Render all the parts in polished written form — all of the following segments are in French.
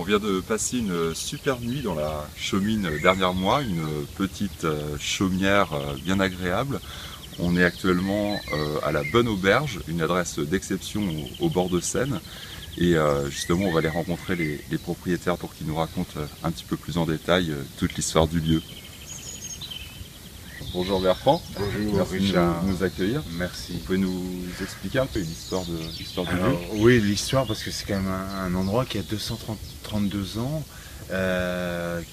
vient de passer une super nuit dans la Chaumine derrière moi, une petite chaumière bien agréable. On est actuellement à la Bonne Auberge, une adresse d'exception au bord de Seine. Et justement, on va aller rencontrer les propriétaires pour qu'ils nous racontent un petit peu plus en détail toute l'histoire du lieu. Bonjour Bertrand, Bonjour merci Richard. de nous accueillir. Merci. Vous pouvez nous expliquer un peu l'histoire du lieu? Oui, l'histoire, parce que c'est quand même un endroit qui a 232 ans,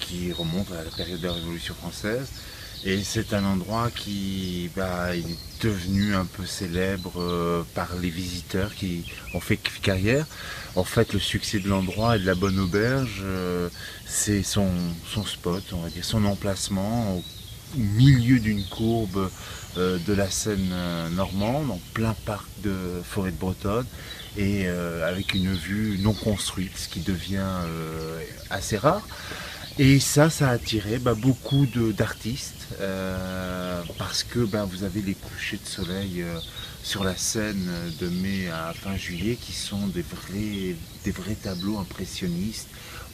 qui remonte à la période de la Révolution française. Et c'est un endroit qui il est devenu un peu célèbre par les visiteurs qui ont fait carrière. En fait, le succès de l'endroit et de la Bonne Auberge, c'est son spot, on va dire, son emplacement au milieu d'une courbe de la Seine normande, en plein parc de forêt de Bretonne, et avec une vue non construite, ce qui devient assez rare. Et ça a attiré beaucoup d'artistes parce que vous avez les couchers de soleil sur la Seine de mai à fin juillet qui sont des vrais tableaux impressionnistes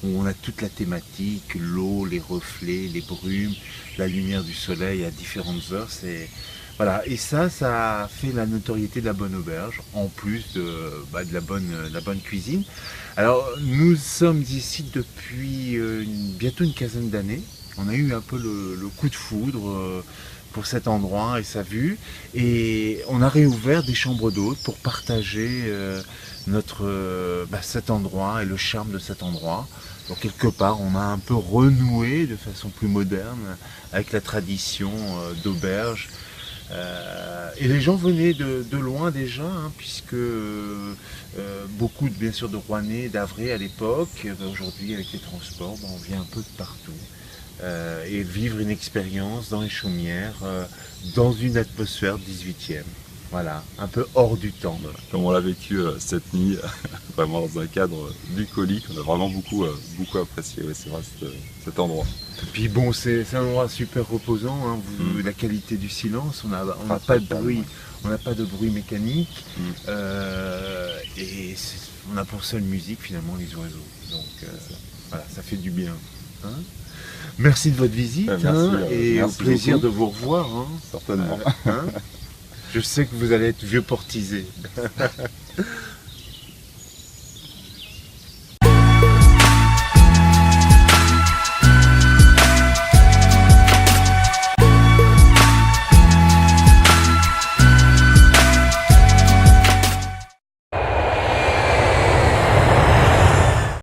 où on a toute la thématique, l'eau, les reflets, les brumes, la lumière du soleil à différentes heures. Voilà. Et ça a fait la notoriété de la Bonne Auberge, en plus de la bonne cuisine. Alors, nous sommes ici depuis bientôt une quinzaine d'années. On a eu un peu le coup de foudre pour cet endroit et sa vue. Et on a réouvert des chambres d'hôtes pour partager cet endroit et le charme de cet endroit. Donc quelque part, on a un peu renoué de façon plus moderne avec la tradition d'auberge. Et les gens venaient de loin déjà, puisque beaucoup bien sûr de Rouennais, d'Havrais à l'époque. Aujourd'hui avec les transports, on vient un peu de partout. Et vivre une expérience dans les chaumières, dans une atmosphère 18e. Voilà, un peu hors du temps. Comme on l'a vécu cette nuit, vraiment dans un cadre bucolique, on a vraiment beaucoup apprécié, c'est vrai, cet endroit. Et puis c'est un endroit super reposant, la qualité du silence, on n'a pas de bruit, on n'a pas de bruit mécanique, et on a pour seule musique finalement les oiseaux. Donc voilà, ça fait du bien. Merci de votre visite et au plaisir de vous revoir. Certainement. Je sais que vous allez être vieux portisé.